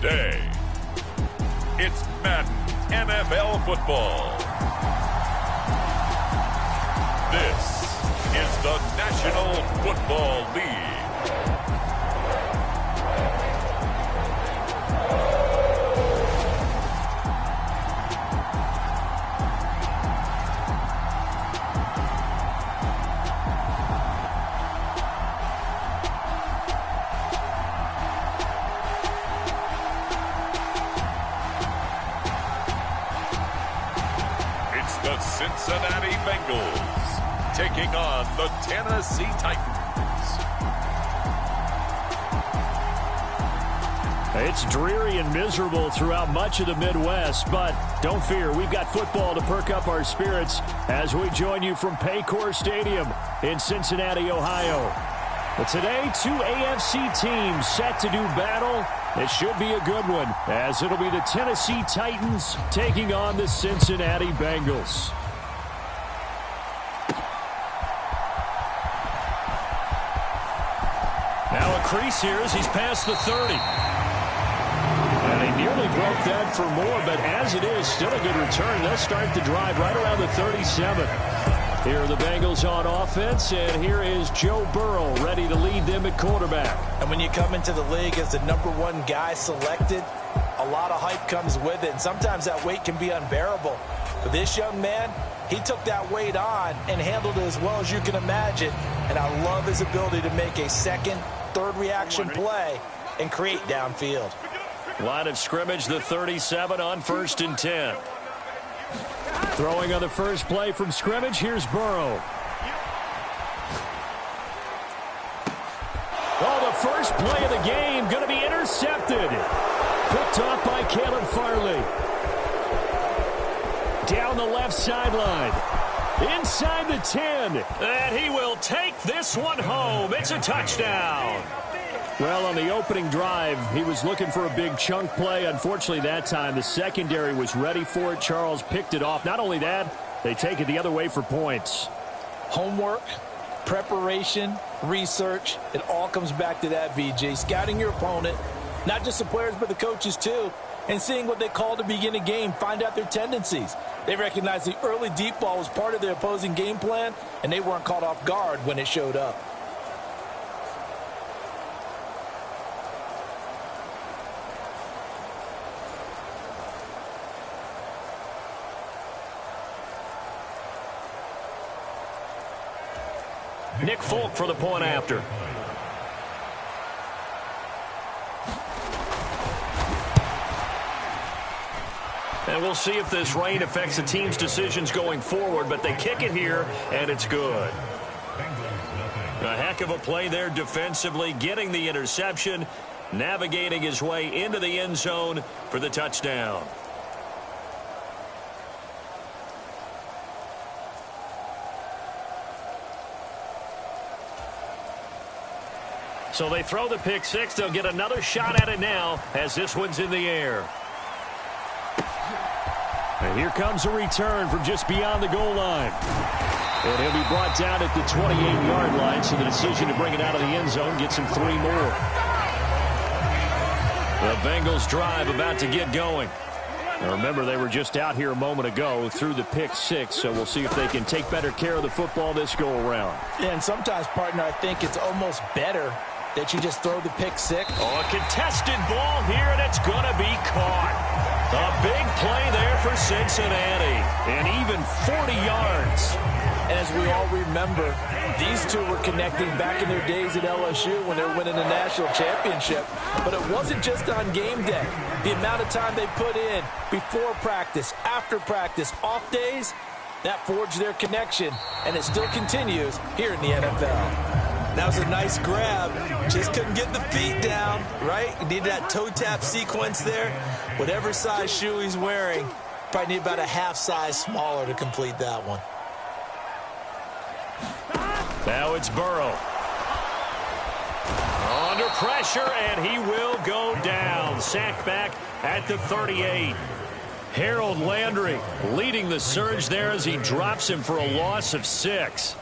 Today, it's Madden NFL football. This is the National Football League. The Cincinnati Bengals taking on the Tennessee Titans. It's dreary and miserable throughout much of the Midwest, but don't fear, we've got football to perk up our spirits as we join you from Paycor Stadium in Cincinnati, Ohio. But today, two AFC teams set to do battle. It should be a good one, as it'll be the Tennessee Titans taking on the Cincinnati Bengals. Now a crease here as he's past the 30. And he nearly broke that for more, but as it is, still a good return. They'll start the drive right around the 37. Here are the Bengals on offense, and here is Joe Burrow ready to lead them at quarterback. And when you come into the league as the #1 guy selected, a lot of hype comes with it, and sometimes that weight can be unbearable. But this young man, he took that weight on and handled it as well as you can imagine, and I love his ability to make a second, third reaction play and create downfield. Line of scrimmage, the 37 on 1st and 10. Throwing on the first play from scrimmage, here's Burrow. Oh, the first play of the game going to be intercepted. Picked off by Caleb Farley. Down the left sideline. Inside the 10. And he will take this one home. It's a touchdown. Well, on the opening drive, he was looking for a big chunk play. Unfortunately, that time, the secondary was ready for it. Charles picked it off. Not only that, they take it the other way for points. Homework, preparation, research, it all comes back to that, VJ. Scouting your opponent, not just the players, but the coaches too, and seeing what they call to begin a game, find out their tendencies. They recognized the early deep ball was part of their opposing game plan, and they weren't caught off guard when it showed up. Nick Folk for the point after. And we'll see if this rain affects the team's decisions going forward, but they kick it here, and it's good. A heck of a play there defensively, getting the interception, navigating his way into the end zone for the touchdown. So they throw the pick six. They'll get another shot at it now as this one's in the air. And here comes a return from just beyond the goal line. And he'll be brought down at the 28-yard line, so the decision to bring it out of the end zone gets him 3 more. The Bengals drive about to get going. Now remember, they were just out here a moment ago through the pick six, so we'll see if they can take better care of the football this go-around. And sometimes, partner, I think it's almost better that you just throw the pick six. Oh, a contested ball here, and it's going to be caught. A big play there for Cincinnati, and even 40 yards. And as we all remember, these two were connecting back in their days at LSU when they were winning the national championship. But it wasn't just on game day. The amount of time they put in before practice, after practice, off days, that forged their connection, and it still continues here in the NFL. That was a nice grab. Just couldn't get the feet down, right? You need that toe tap sequence there. Whatever size shoe he's wearing, probably need about a half size smaller to complete that one. Now it's Burrow. Under pressure, and he will go down. Sacked back at the 38. Harold Landry leading the surge there as he drops him for a loss of 6.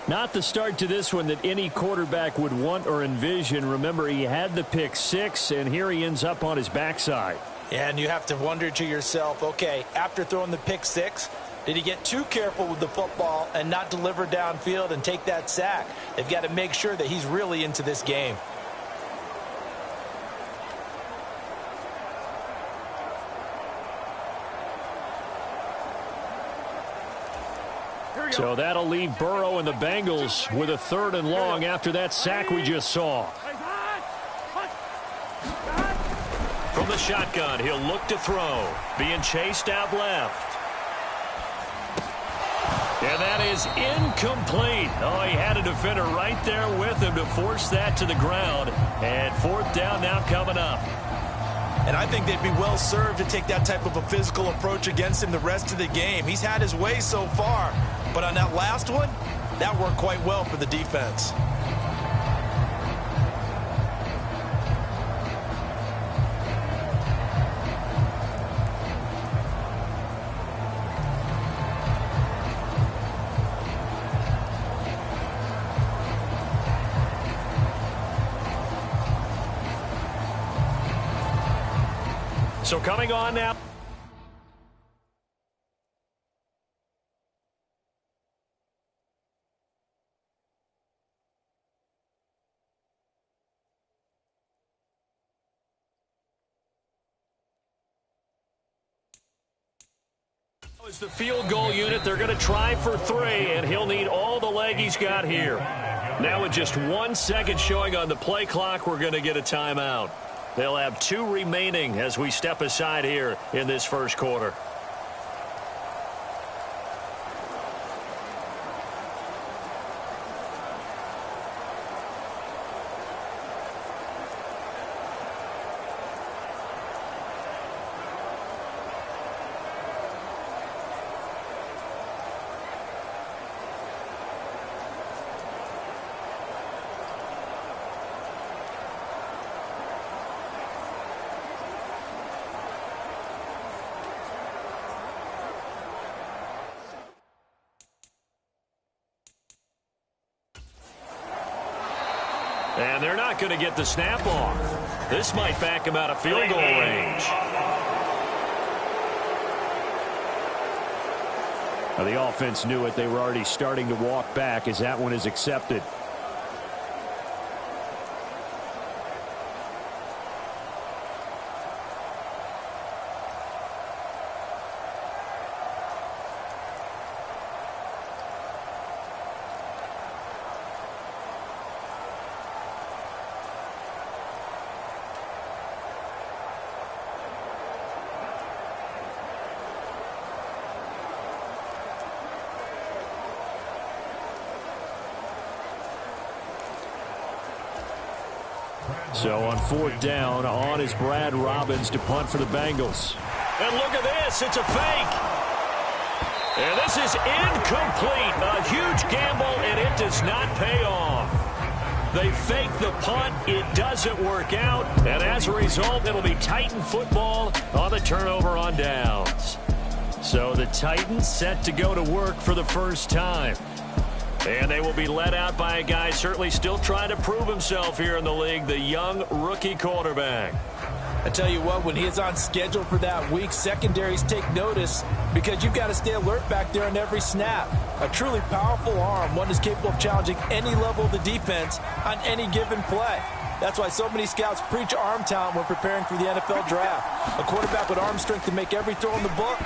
Not the start to this one that any quarterback would want or envision. Remember, he had the pick six, and here he ends up on his backside. And you have to wonder to yourself, okay, after throwing the pick six, did he get too careful with the football and not deliver downfield and take that sack? They've got to make sure that he's really into this game. So that'll leave Burrow and the Bengals with a 3rd and long after that sack we just saw. From the shotgun, he'll look to throw. Being chased out left. And that is incomplete. Oh, he had a defender right there with him to force that to the ground. And 4th down now coming up. And I think they'd be well served to take that type of a physical approach against him the rest of the game. He's had his way so far. But on that last one, that worked quite well for the defense. So coming on now. Is the field goal unit. They're going to try for 3, and he'll need all the leg he's got here. Now with just 1 second showing on the play clock, we're going to get a timeout. They'll have 2 remaining as we step aside here in this first quarter. And they're not going to get the snap off. This might back him out of field goal range. Now the offense knew it. They were already starting to walk back as that one is accepted. So on 4th down, on is Brad Robbins to punt for the Bengals. And look at this. It's a fake. And this is incomplete. A huge gamble, and it does not pay off. They fake the punt. It doesn't work out. And as a result, it'll be Titan football on the turnover on downs. So the Titans set to go to work for the first time. And they will be led out by a guy certainly still trying to prove himself here in the league, the young rookie quarterback. I tell you what, when he is on schedule for that week, secondaries take notice because you've got to stay alert back there on every snap. A truly powerful arm, one is capable of challenging any level of the defense on any given play. That's why so many scouts preach arm talent when preparing for the NFL draft. A quarterback with arm strength to make every throw in the book,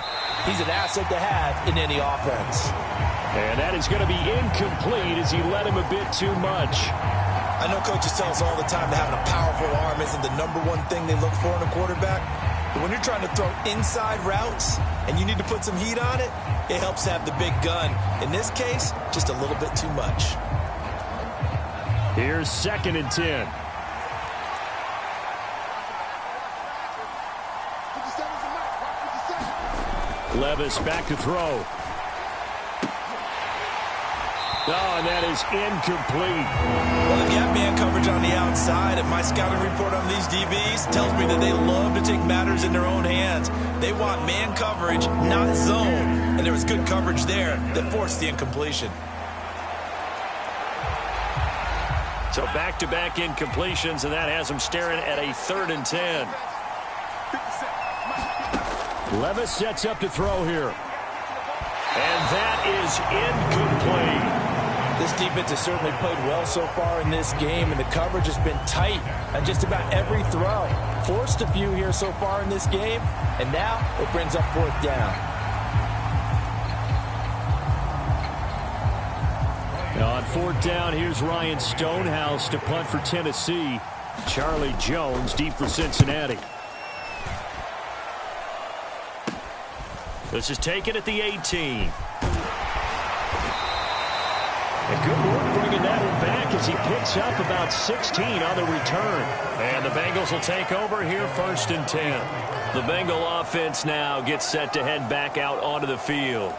he's an asset to have in any offense. And that is going to be incomplete as he led him a bit too much. I know coaches tell us all the time that having a powerful arm isn't the #1 thing they look for in a quarterback. But when you're trying to throw inside routes and you need to put some heat on it, it helps have the big gun. In this case, just a little bit too much. Here's 2nd and 10. Levis back to throw. Oh, and that is incomplete. Well, if you have man coverage on the outside, and my scouting report on these DBs tells me that they love to take matters in their own hands. They want man coverage, not zone. And there was good coverage there that forced the incompletion. So back-to-back incompletions, and that has them staring at a 3rd and 10. Levis sets up to throw here. And that is incomplete. This defense has certainly played well so far in this game, and the coverage has been tight on just about every throw. Forced a few here so far in this game, and now it brings up 4th down. On 4th down, here's Ryan Stonehouse to punt for Tennessee. Charlie Jones deep for Cincinnati. This is taken at the 18. And good work bringing that one back as he picks up about 16 on the return. And the Bengals will take over here 1st and 10. The Bengal offense now gets set to head back out onto the field.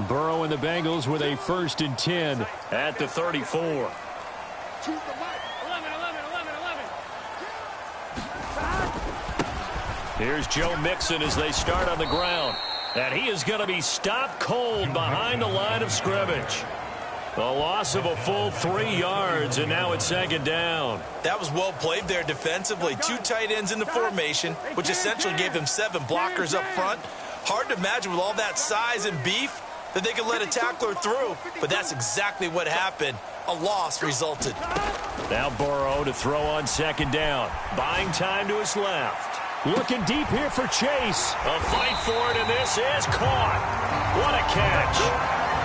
Burrow and the Bengals with a 1st and 10 at the 34. Here's Joe Mixon as they start on the ground. And he is going to be stopped cold behind the line of scrimmage. A loss of a full 3 yards, and now it's 2nd down. That was well played there defensively. 2 tight ends in the formation, which essentially gave them 7 blockers up front. Hard to imagine with all that size and beef that they could let a tackler through, but that's exactly what happened. A loss resulted. Now Burrow to throw on 2nd down. Buying time to his left. Looking deep here for Chase. A fight for it, and this is caught. What a catch.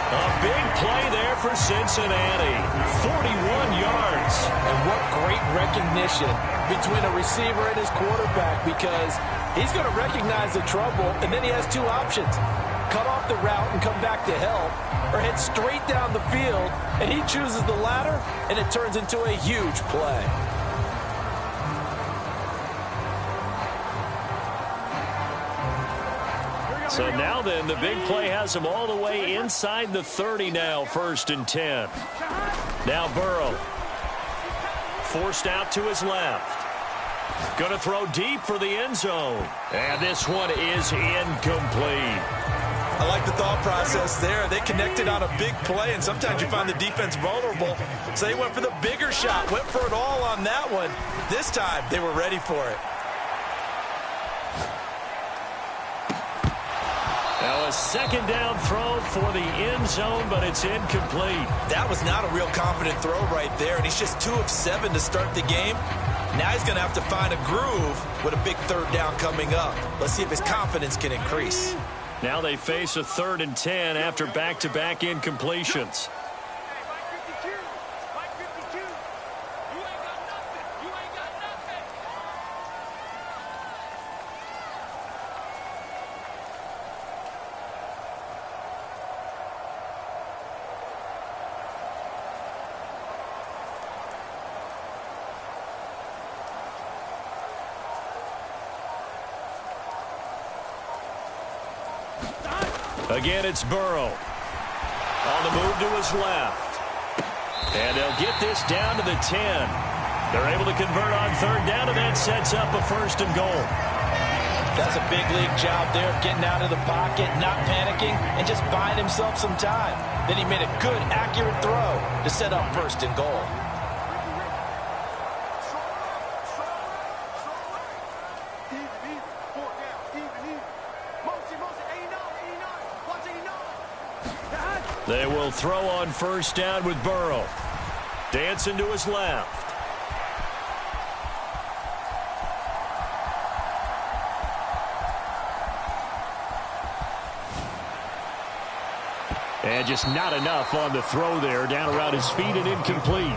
A big play there for Cincinnati. 41 yards. And what great recognition between a receiver and his quarterback, because he's going to recognize the trouble, and then he has 2 options. Cut off the route and come back to help, or head straight down the field, and he chooses the latter, and it turns into a huge play. So now then, the big play has him all the way inside the 30 now, 1st and 10. Now Burrow. Forced out to his left. Going to throw deep for the end zone. And this one is incomplete. I like the thought process there. They connected on a big play, and sometimes you find the defense vulnerable. So they went for the bigger shot, went for it all on that one. This time, they were ready for it. Now a 2nd down throw for the end zone, but it's incomplete. That was not a real confident throw right there, and he's just 2 of 7 to start the game. Now he's going to have to find a groove with a big 3rd down coming up. Let's see if his confidence can increase. Now they face a 3rd and 10 after back-to-back incompletions. Again, it's Burrow. On the move to his left. And they'll get this down to the 10. They're able to convert on 3rd down, and that sets up a 1st and goal. That's a big league job there of getting out of the pocket, not panicking, and just buying himself some time. Then he made a good, accurate throw to set up 1st and goal. They will throw on 1st down with Burrow. Dancing to his left. And just not enough on the throw there. Down around his feet and incomplete.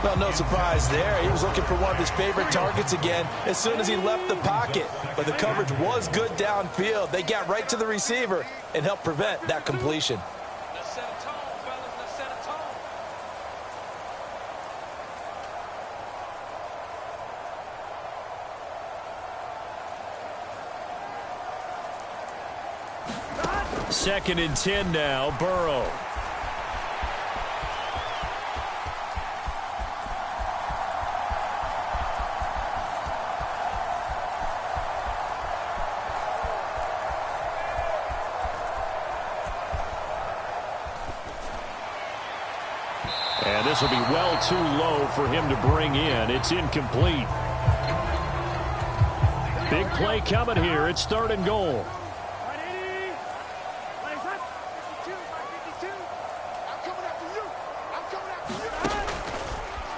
Well, no surprise there. He was looking for one of his favorite targets again as soon as he left the pocket. But the coverage was good downfield. They got right to the receiver and helped prevent that completion. 2nd and 10 now, Burrow. And this will be well too low for him to bring in. It's incomplete. Big play coming here. It's 3rd and goal.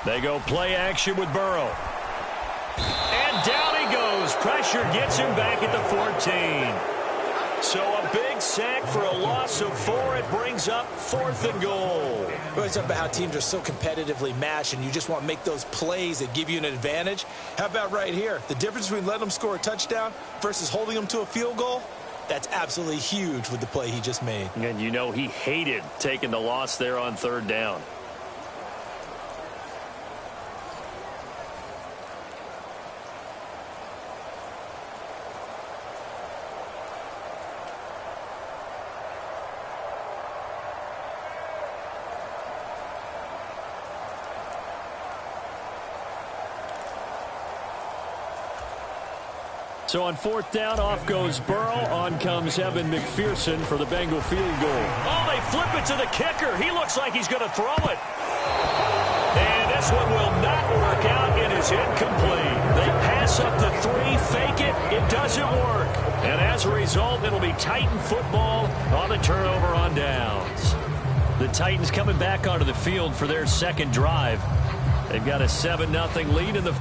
They go play action with Burrow. And down he goes. Pressure gets him back at the 14. So a big sack for a loss of 4. It brings up 4th and goal. Well, it's about how teams are so competitively matched, and you just want to make those plays that give you an advantage. How about right here? The difference between letting them score a touchdown versus holding them to a field goal, that's absolutely huge with the play he just made. And you know he hated taking the loss there on 3rd down. So on 4th down, off goes Burrow. On comes Evan McPherson for the Bengal field goal. Oh, they flip it to the kicker. He looks like he's going to throw it. And this one will not work out. It is incomplete. They pass up the 3, fake it. It doesn't work. And as a result, it'll be Titan football on the turnover on downs. The Titans coming back onto the field for their 2nd drive. They've got a 7-0 lead in the...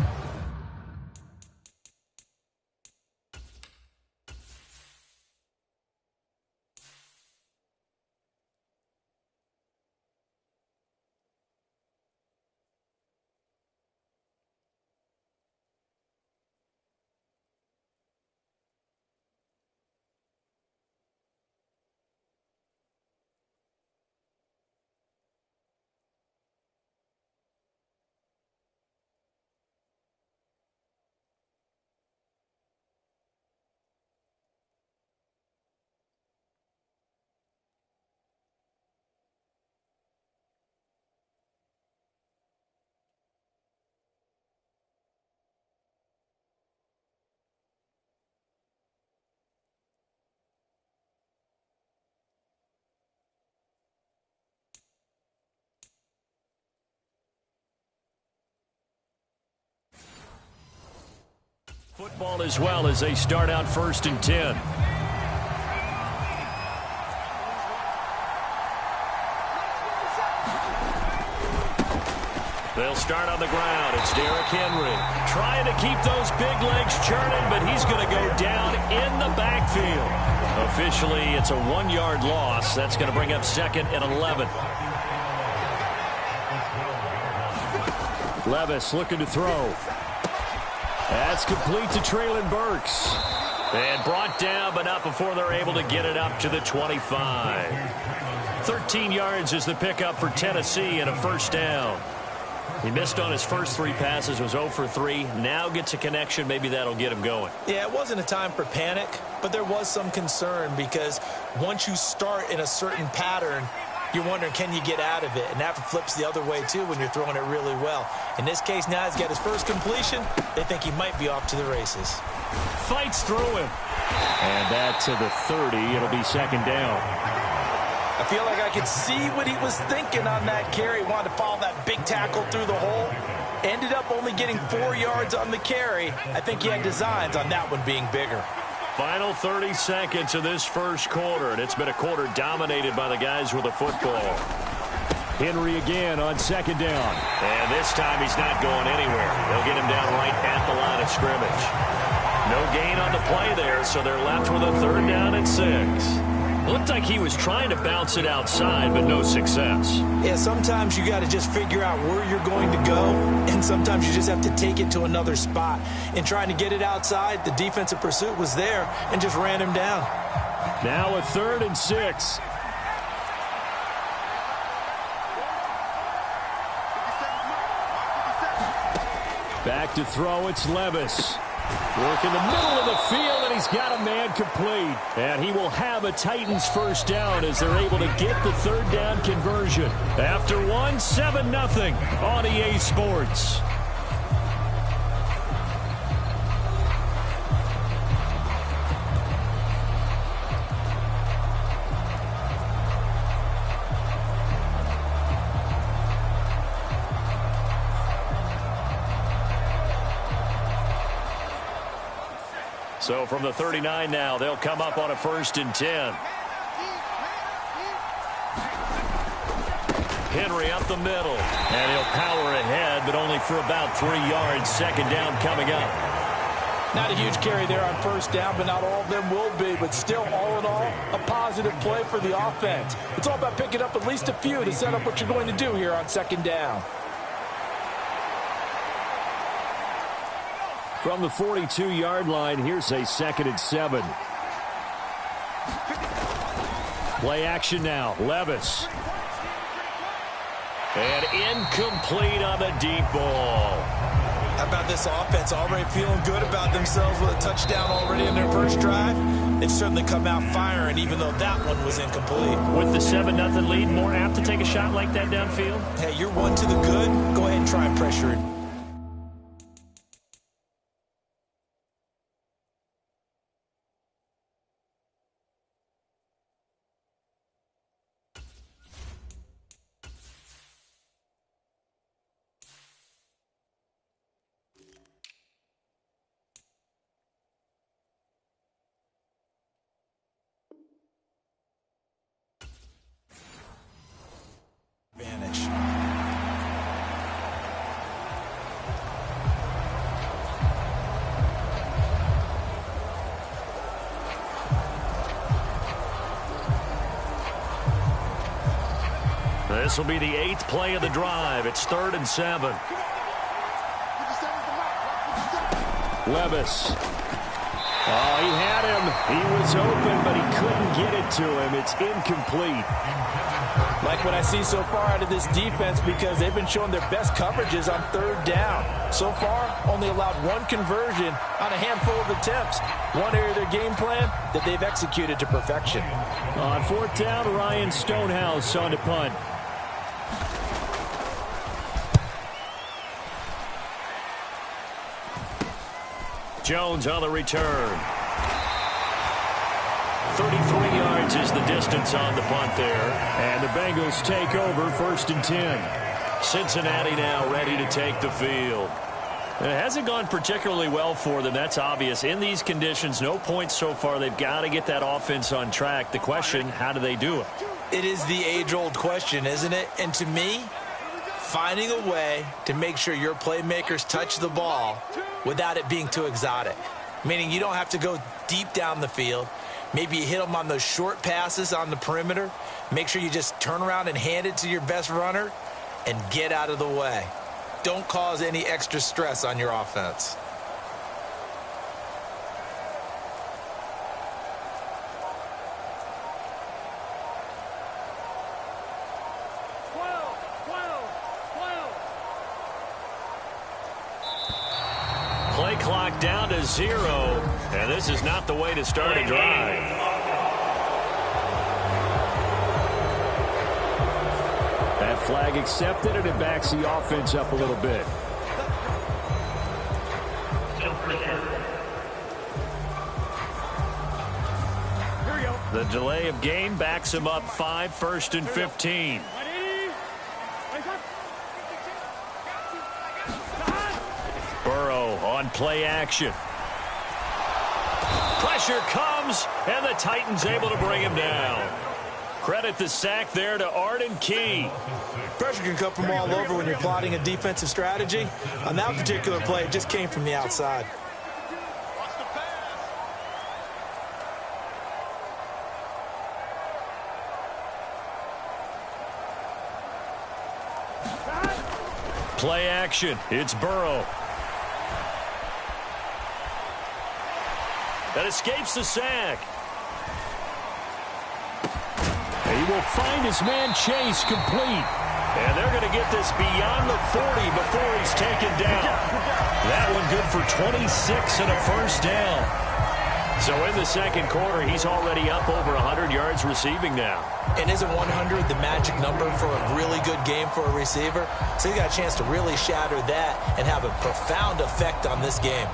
Football as well as they start out 1st and 10. They'll start on the ground. It's Derrick Henry trying to keep those big legs churning, but he's going to go down in the backfield. Officially, it's a 1-yard loss. That's going to bring up 2nd and 11. Levis looking to throw. That's complete to Treylon Burks. And brought down, but not before they're able to get it up to the 25. 13 yards is the pickup for Tennessee and a 1st down. He missed on his first 3 passes, was 0 for 3. Now gets a connection. Maybe that'll get him going. Yeah, it wasn't a time for panic, but there was some concern because once you start in a certain pattern, you're wondering, can you get out of it? And that flips the other way, too, when you're throwing it really well. In this case, now he's got his first completion. They think he might be off to the races. Fights through him. And that to the 30. It'll be 2nd down. I feel like I could see what he was thinking on that carry. He wanted to follow that big tackle through the hole. Ended up only getting 4 yards on the carry. I think he had designs on that one being bigger. Final 30 seconds of this first quarter, and it's been a quarter dominated by the guys with the football. Henry again on 2nd down. And this time he's not going anywhere. They'll get him down right at the line of scrimmage. No gain on the play there, so they're left with a 3rd down and 6. Looked like he was trying to bounce it outside, but no success. Yeah, sometimes you got to just figure out where you're going to go, and sometimes you just have to take it to another spot. In trying to get it outside, the defensive pursuit was there and just ran him down. Now a 3rd and 6. Back to throw, it's Levis. Working the middle of the field, and he's got a man complete. And he will have a Titans first down as they're able to get the third down conversion. After one, 7-0 on EA Sports. So from the 39 now, they'll come up on a 1st and 10. Henry up the middle. And he'll power ahead, but only for about 3 yards. 2nd down coming up. Not a huge carry there on 1st down, but not all of them will be. But still, all in all, a positive play for the offense. It's all about picking up at least a few to set up what you're going to do here on 2nd down. From the 42-yard line, here's a 2nd and 7. Play action now. Levis. And incomplete on the deep ball. How about this offense already feeling good about themselves with a touchdown already in their first drive? They've certainly come out firing, even though that one was incomplete. With the 7-0 lead, more apt to take a shot like that downfield? Hey, you're one to the good. Go ahead and try and pressure it. This will be the 8th play of the drive. It's 3rd and 7. Levis. Oh, he had him. He was open, but he couldn't get it to him. It's incomplete. Like what I see so far out of this defense, because they've been showing their best coverages on 3rd down. So far, only allowed 1 conversion on a handful of attempts. One area of their game plan that they've executed to perfection. On 4th down, Ryan Stonehouse on the punt. Jones on the return. 33 yards is the distance on the punt there. And the Bengals take over 1st and 10. Cincinnati now ready to take the field. It hasn't gone particularly well for them. That's obvious. In these conditions, no points so far. They've got to get that offense on track. The question, how do they do it? It is the age-old question, isn't it? And to me, finding a way to make sure your playmakers touch the ball without it being too exotic. Meaning you don't have to go deep down the field. Maybe you hit them on those short passes on the perimeter. Make sure you just turn around and hand it to your best runner and get out of the way. Don't cause any extra stress on your offense. Play clock down to 0, and this is not the way to start a drive. That flag accepted, and it backs the offense up a little bit. The delay of game backs him up 5, 1st and 15. Burrow on play action. Pressure comes, and the Titans able to bring him down. Credit the sack there to Arden Key. Pressure can come from all over when you're plotting a defensive strategy. On that particular play, it just came from the outside. Play action. It's Burrow. That escapes the sack. He will find his man Chase complete. And they're going to get this beyond the 40 before he's taken down. That one good for 26 and a first down. So in the second quarter, he's already up over 100 yards receiving now. And isn't 100 the magic number for a really good game for a receiver? So he got a chance to really shatter that and have a profound effect on this game.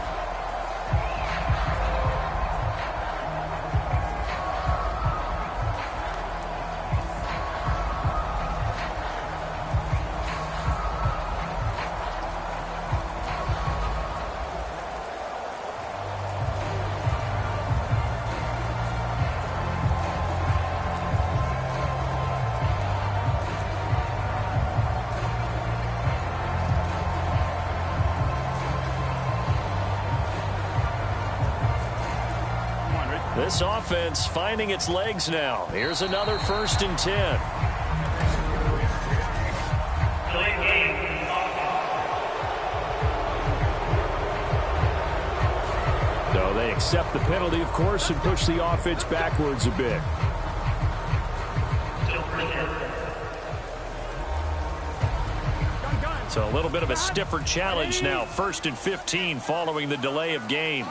This offense finding its legs now. Here's another 1st and 10. So they accept the penalty, of course, and push the offense backwards a bit. So a little bit of a stiffer challenge now. 1st and 15 following the delay of game.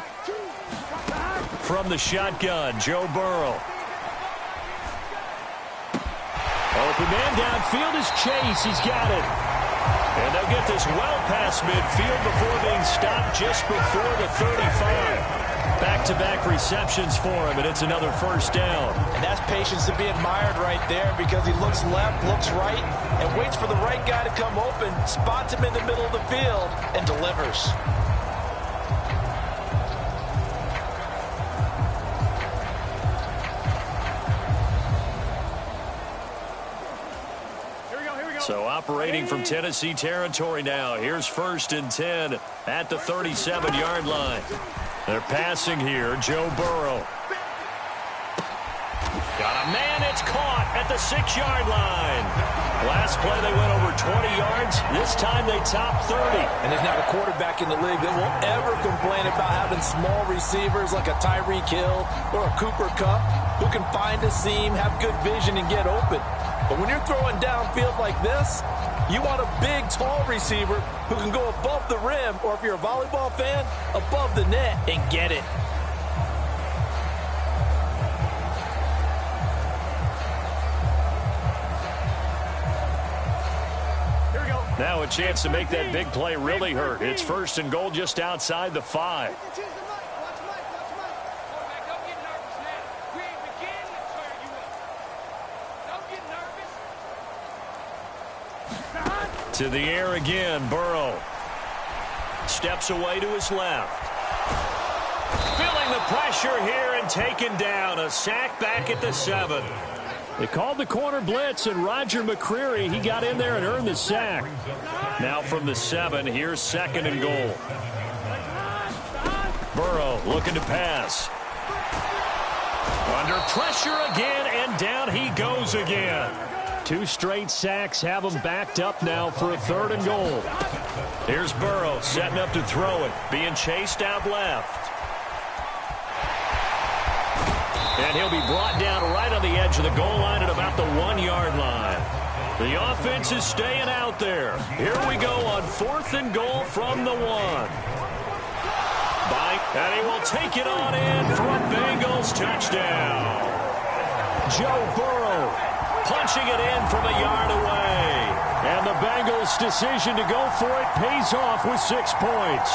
From the shotgun, Joe Burrow. Open man downfield is Chase. He's got it. And they'll get this well past midfield before being stopped just before the 35. Back-to-back receptions for him, and it's another first down. And that's patience to be admired right there because he looks left, looks right, and waits for the right guy to come open, spots him in the middle of the field, and delivers. So operating from Tennessee territory now. Here's 1st and 10 at the 37-yard line. They're passing here. Joe Burrow. Got a man. It's caught at the 6-yard line. Last play they went over 20 yards. This time they top 30. And there's not a quarterback in the league that will ever complain about having small receivers like a Tyreek Hill or a Cooper Kupp who can find a seam, have good vision, and get open. But when you're throwing downfield like this, you want a big, tall receiver who can go above the rim, or if you're a volleyball fan, above the net and get it. Now a chance to make that big play really hurt. It's 1st and goal just outside the 5. To the air again, Burrow. Steps away to his left. Feeling the pressure here and taken down. A sack back at the 7. They called the corner blitz, and Roger McCreary, he got in there and earned the sack. Now from the 7, here's 2nd and goal. Burrow looking to pass. Under pressure again, and down he goes again. 2 straight sacks have him backed up now for a 3rd and goal. Here's Burrow setting up to throw it, being chased out left. And he'll be brought down right on the edge of the goal line at about the 1-yard line. The offense is staying out there. Here we go on 4th and goal from the 1. And he will take it on in for a Bengals touchdown. Joe Burrow punching it in from a yard away. And the Bengals' decision to go for it pays off with 6 points.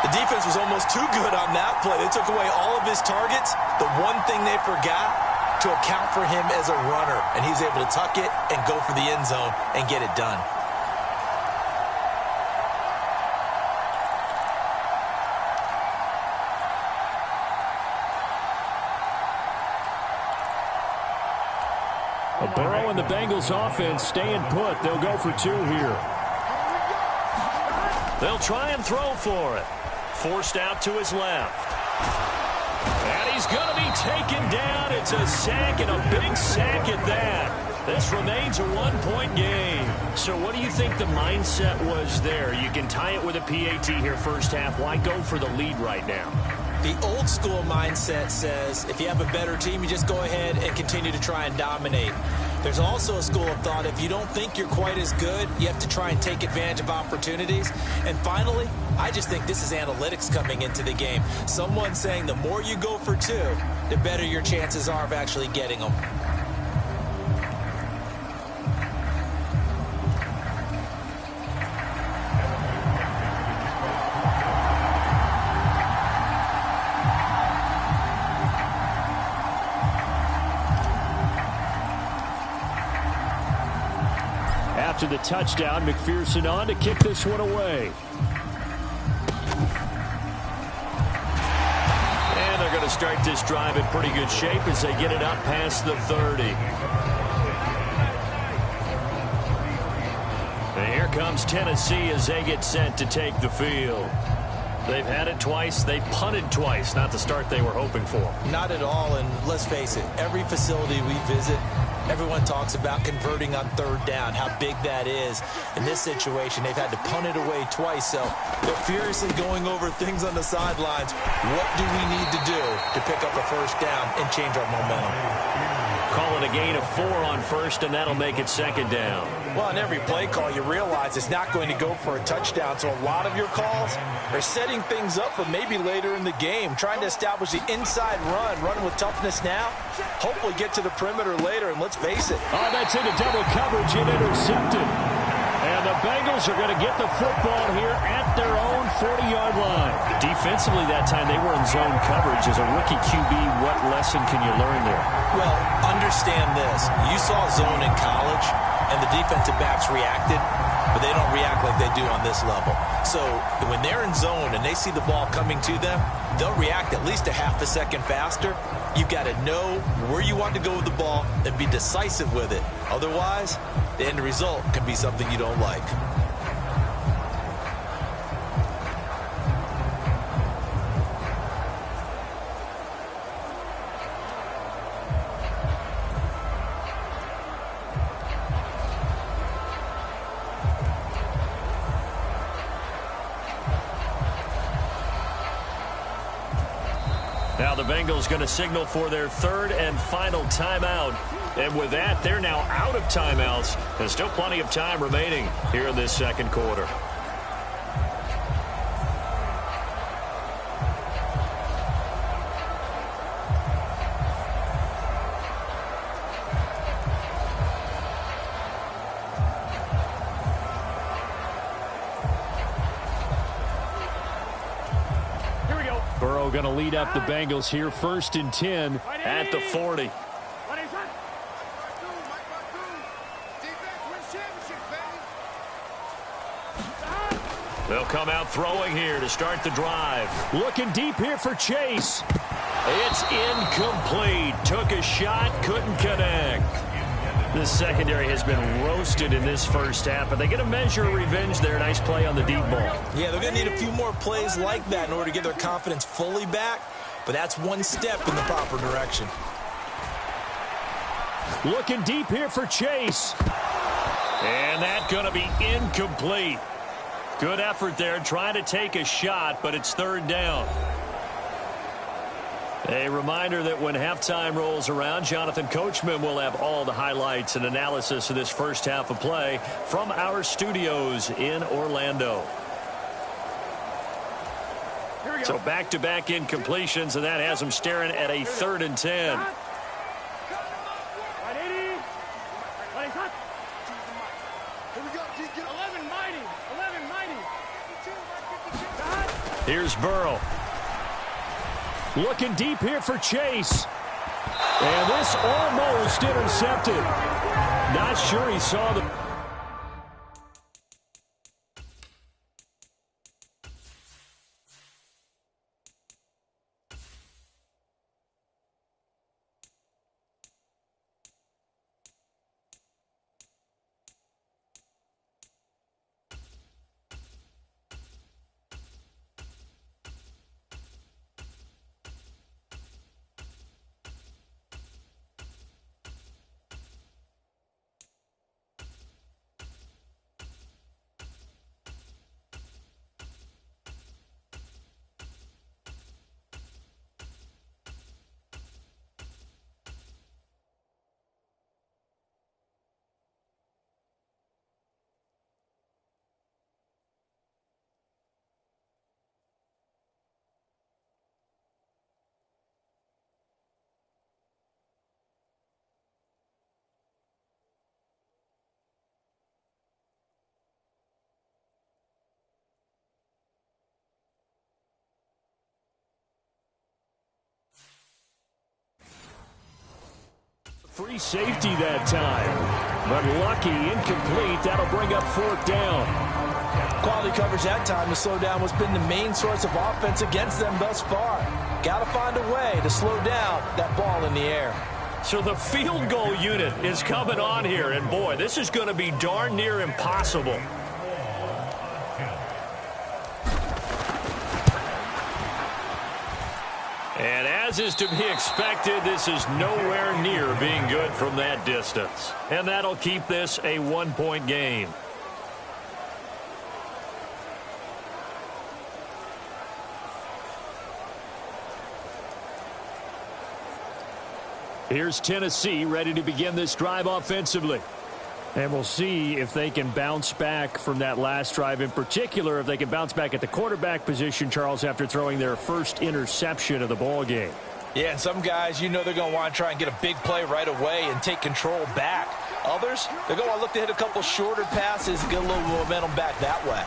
The defense was almost too good on that play. They took away all of his targets. The one thing they forgot, to account for him as a runner. And he's able to tuck it and go for the end zone and get it done. Burrow and the Bengals offense staying put. They'll go for 2 here. They'll try and throw for it. Forced out to his left. And he's going to be taken down. It's a sack, and a big sack at that. This remains a 1-point game. So what do you think the mindset was there? You can tie it with a PAT here first half. Why go for the lead right now? The old school mindset says if you have a better team, you just go ahead and continue to try and dominate. There's also a school of thought, if you don't think you're quite as good, you have to try and take advantage of opportunities. And finally, I just think this is analytics coming into the game. Someone saying the more you go for two, the better your chances are of actually getting them. After the touchdown, McPherson on to kick this one away. And they're going to start this drive in pretty good shape as they get it up past the 30. And here comes Tennessee as they get set to take the field. They've had it twice. They've punted twice. Not the start they were hoping for. Not at all, and let's face it, every facility we visit, everyone talks about converting on third down, how big that is. In this situation, they've had to punt it away twice, so they're furiously going over things on the sidelines. What do we need to do to pick up a first down and change our momentum? Call it a gain of 4 on first, and that'll make it second down. Well, on every play call, you realize it's not going to go for a touchdown, so a lot of your calls are setting things up for maybe later in the game, trying to establish the inside run with toughness now, hopefully get to the perimeter later, and let's face it. Oh, that's into double coverage and intercepted. And the Bengals are going to get the football here at their own 40-yard line. Defensively that time, they were in zone coverage. As a rookie QB, what lesson can you learn there? Well, understand this. You saw zone in college, and the defensive backs reacted, but they don't react like they do on this level. So when they're in zone and they see the ball coming to them, they'll react at least a half a second faster. You've got to know where you want to go with the ball and be decisive with it. Otherwise, the end result can be something you don't like. Now the Bengals going to signal for their third and final timeout. And with that, they're now out of timeouts. There's still plenty of time remaining here in this second quarter. Burrow going to lead up the Bengals here, 1st and 10 at the 40. They'll come out throwing here to start the drive. Looking deep here for Chase. It's incomplete. Took a shot, couldn't connect. This secondary has been roasted in this first half, but they get a measure of revenge there. Nice play on the deep ball. Yeah, they're going to need a few more plays like that in order to get their confidence fully back, but that's one step in the proper direction. Looking deep here for Chase. And that's going to be incomplete. Good effort there, trying to take a shot, but it's third down. A reminder that when halftime rolls around, Jonathan Coachman will have all the highlights and analysis of this first half of play from our studios in Orlando. So back-to-back incompletions, and that has them staring at a 3rd and 10. Here's Burrow. Looking deep here for Chase. And this almost intercepted. Not sure he saw the... Free safety that time, but lucky, incomplete. That'll bring up 4th down. Quality coverage that time to slow down what's been the main source of offense against them thus far. Got to find a way to slow down that ball in the air. So the field goal unit is coming on here, and boy, this is going to be darn near impossible. And as is to be expected, this is nowhere near being good from that distance. And that'll keep this a 1-point game. Here's Tennessee ready to begin this drive offensively. And we'll see if they can bounce back from that last drive, in particular, if they can bounce back at the quarterback position, Charles, after throwing their first interception of the ball game. Yeah, and some guys, you know they're going to want to try and get a big play right away and take control back. Others, they're going to look to hit a couple shorter passes and get a little momentum back that way.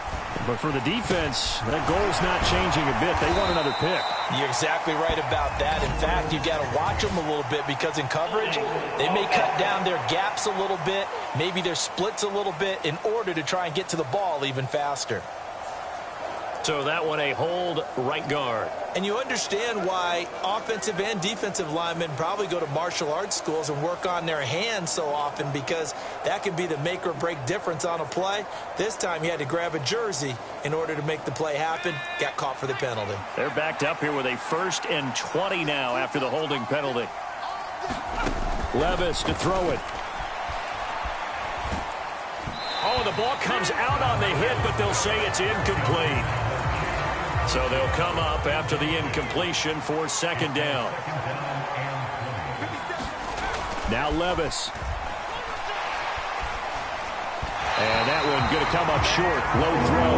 But for the defense, that goal's not changing a bit. They want another pick. You're exactly right about that. In fact, you've got to watch them a little bit because in coverage, they may cut down their gaps a little bit, maybe their splits a little bit in order to try and get to the ball even faster. So that one a hold right guard. And you understand why offensive and defensive linemen probably go to martial arts schools and work on their hands so often, because that can be the make or break difference on a play. This time he had to grab a jersey in order to make the play happen. Got caught for the penalty. They're backed up here with a 1st and 20 now after the holding penalty. Levis to throw it. Oh, the ball comes out on the hit, but they'll say it's incomplete. So they'll come up after the incompletion for 2nd down. Now Levis. And that one going to come up short. Low throw.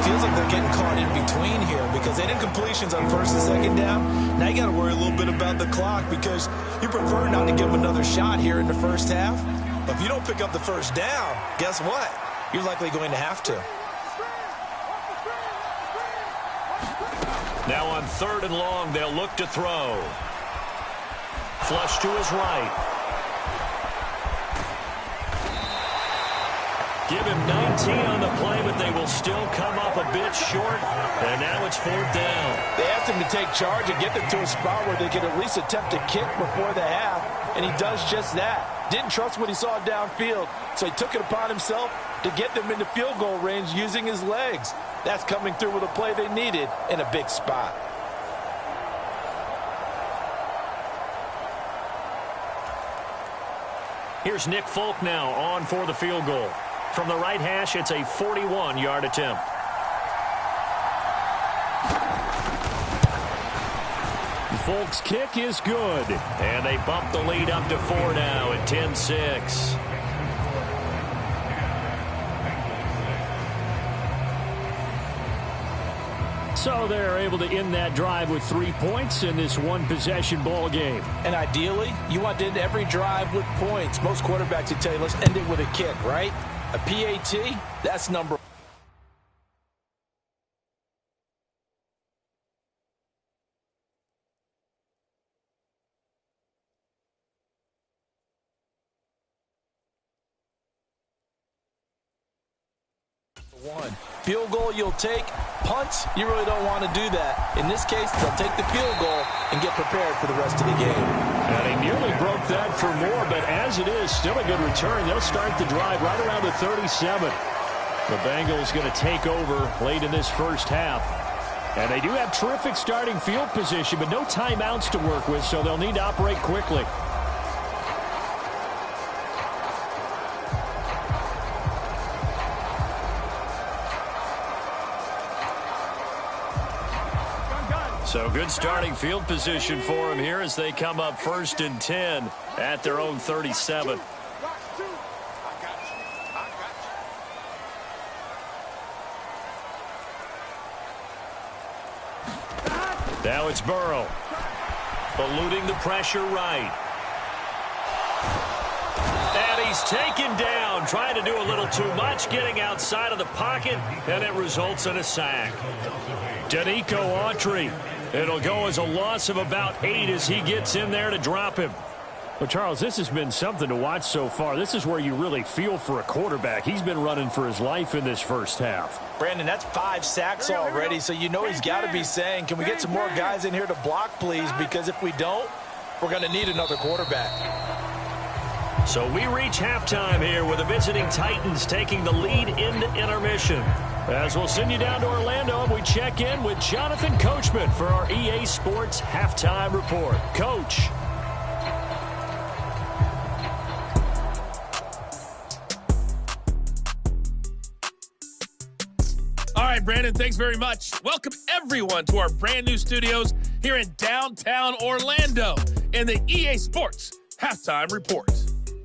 Feels like they're getting caught in between here because they had incompletions on 1st and 2nd down. Now you got to worry a little bit about the clock because you prefer not to give them another shot here in the 1st half. But if you don't pick up the 1st down, guess what? You're likely going to have to. Now on 3rd and long, they'll look to throw. Flush to his right. Give him 19 on the play, but they will still come up a bit short. And now it's 4th down. They asked him to take charge and get them to a spot where they could at least attempt a kick before the half, and he does just that. Didn't trust what he saw downfield, so he took it upon himself to get them into field goal range using his legs. That's coming through with a play they needed in a big spot. Here's Nick Folk now on for the field goal. From the right hash, it's a 41-yard attempt. Folk's kick is good. And they bump the lead up to 4 now at 10-6. So they're able to end that drive with 3 points in this one-possession ball game. And ideally, you want to end every drive with points. Most quarterbacks would tell you, let's end it with a kick, right? A PAT, that's number one. Field goal you'll take. Punts, you really don't want to do that. In this case, they'll take the field goal and get prepared for the rest of the game. And he nearly broke that for more, but as it is, still a good return. They'll start the drive right around the 37. The Bengals going to take over late in this 1st half. And they do have terrific starting field position, but no timeouts to work with, so they'll need to operate quickly. So good starting field position for them here as they come up 1st and 10 at their own 37. Now it's Burrow. Eluding the pressure right. And he's taken down, trying to do a little too much, getting outside of the pocket, and it results in a sack. Danico Autry. It'll go as a loss of about 8 as he gets in there to drop him. Well, Charles, this has been something to watch so far. This is where you really feel for a quarterback. He's been running for his life in this first half. Brandon, that's 5 sacks already, so you know he's got to be saying, can we get some more guys in here to block, please? Because if we don't, we're going to need another quarterback. So we reach halftime here with the visiting Titans taking the lead into intermission. As we'll send you down to Orlando, and we check in with Jonathan Coachman for our EA Sports Halftime Report. Coach. All right, Brandon, thanks very much. Welcome, everyone, to our brand new studios here in downtown Orlando in the EA Sports Halftime Report.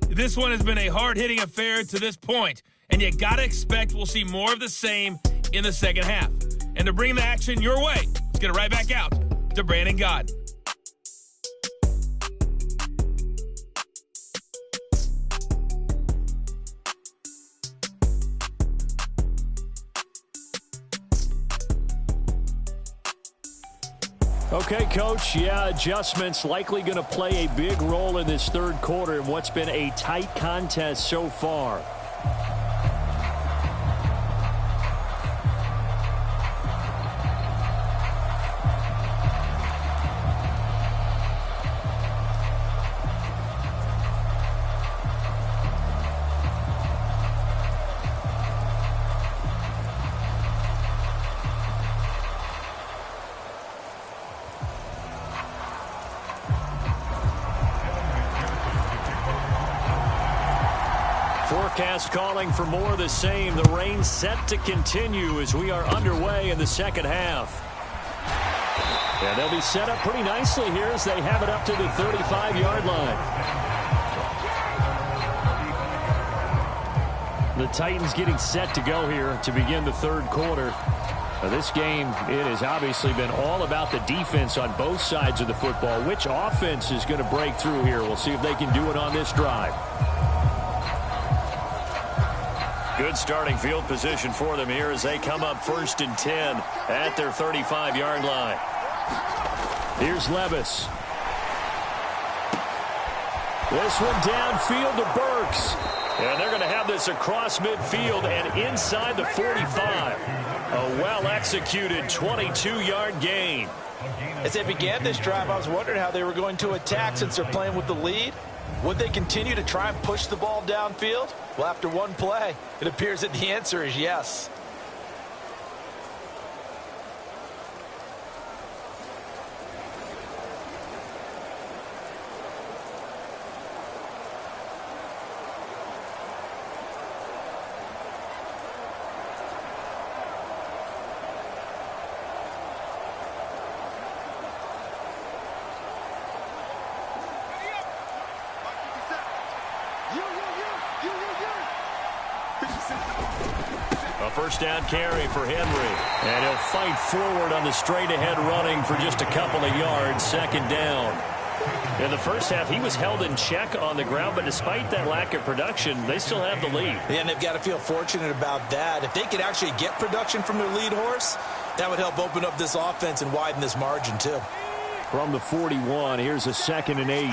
This one has been a hard-hitting affair to this point, and you got to expect we'll see more of the same in the second half. And to bring the action your way, let's get it right back out to Brandon Gaudin. Okay, Coach, adjustments likely going to play a big role in this third quarter in what's been a tight contest so far. Forecast calling for more of the same. The rain set to continue as we are underway in the second half. And they'll be set up pretty nicely here as they have it up to the 35-yard line. The Titans getting set to go here to begin the third quarter. Now this game, it has obviously been all about the defense on both sides of the football. Which offense is going to break through here? We'll see if they can do it on this drive. Good starting field position for them here as they come up 1st and 10 at their 35-yard line. Here's Levis. This one downfield to Burks. And they're going to have this across midfield and inside the 45. A well-executed 22-yard gain. As they began this drive, I was wondering how they were going to attack since they're playing with the lead. Would they continue to try and push the ball downfield? Well, after one play, it appears that the answer is yes. A first down carry for Henry. And he'll fight forward on the straight-ahead running for just a couple of yards. Second down. In the first half, he was held in check on the ground, but despite that lack of production, they still have the lead. And they've got to feel fortunate about that. If they could actually get production from their lead horse, that would help open up this offense and widen this margin, too. From the 41, here's a 2nd and 8.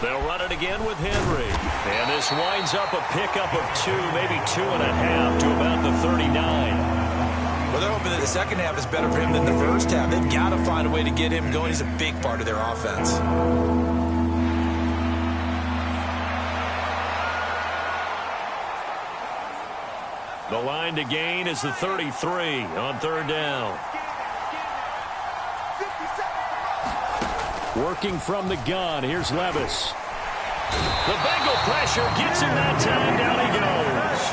They'll run it again with Henry. And this winds up a pickup of 2, maybe 2.5 to about the 39. Well, they're hoping that the second half is better for him than the first half. They've got to find a way to get him going. He's a big part of their offense. The line to gain is the 33 on 3rd down. Working from the gun, here's Levis. The Bengal pressure gets him that time. Down he goes.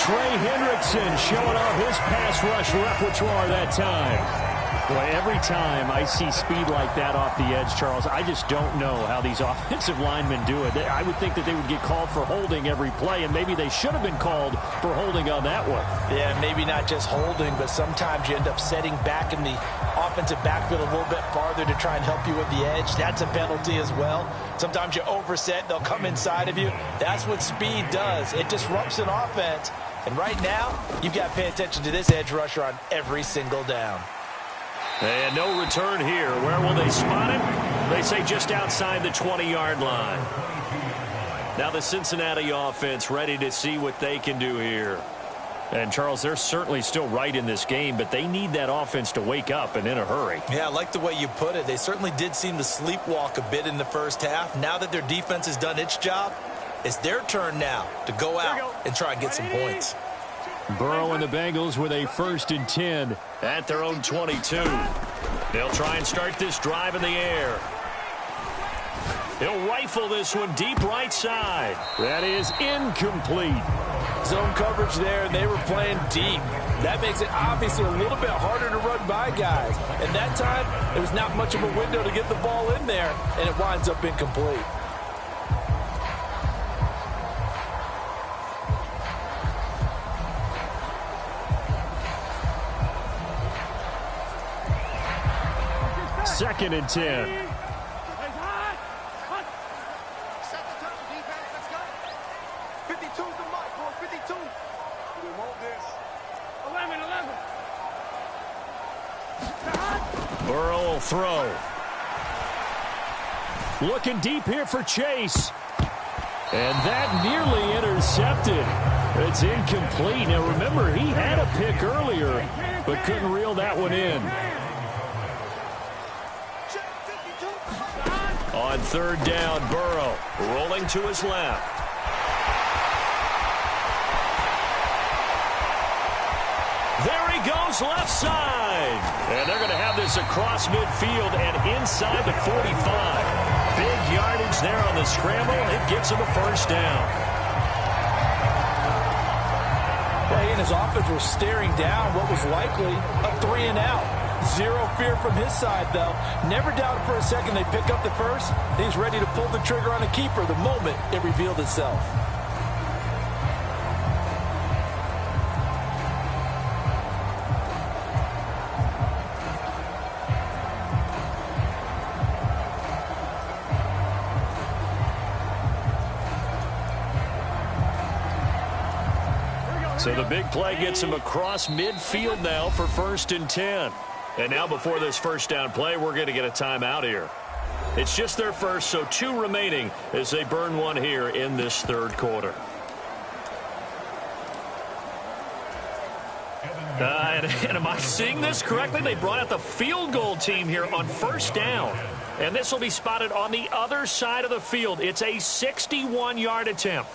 Trey Hendrickson showing off his pass rush repertoire that time. Boy, every time I see speed like that off the edge, Charles, I just don't know how these offensive linemen do it. I would think that they would get called for holding every play, and maybe they should have been called for holding on that one. Yeah, maybe not just holding, but sometimes you end up setting back in the offensive backfield a little bit farther to try and help you with the edge. That's a penalty as well. Sometimes you overset, they'll come inside of you. That's what speed does. It disrupts an offense. And right now, you've got to pay attention to this edge rusher on every single down. And no return here. Where will they spot him? They say just outside the 20-yard line. Now the Cincinnati offense ready to see what they can do here. And, Charles, they're certainly still right in this game, but they need that offense to wake up and in a hurry. Yeah, I like the way you put it. They certainly did seem to sleepwalk a bit in the first half. Now that their defense has done its job, it's their turn now to go out and try and get some points. Burrow and the Bengals with a 1st and 10. At their own 22. They'll try and start this drive in the air. He'll rifle this one deep right side. That is incomplete. Zone coverage there, and they were playing deep. That makes it obviously a little bit harder to run by guys. And that time, there was not much of a window to get the ball in there, and it winds up incomplete. Second and 10. Burrow will throw. Looking deep here for Chase. And that nearly intercepted. It's incomplete. Now remember, he had a pick earlier, but couldn't reel that one in. On 3rd down, Burrow rolling to his left. There he goes, left side. And they're going to have this across midfield and inside the 45. Big yardage there on the scramble. It gets him a 1st down. Well, he and his offense were staring down what was likely a 3-and-out. Zero fear from his side, though. Never doubted for a second they pick up the first. He's ready to pull the trigger on a keeper the moment it revealed itself. So the big play gets him across midfield now for 1st and 10. And now before this 1st down play, we're going to get a timeout here. It's just their first, so 2 remaining as they burn one here in this 3rd quarter. And am I seeing this correctly? They brought out the field goal team here on 1st down. And this will be spotted on the other side of the field. It's a 61-yard attempt.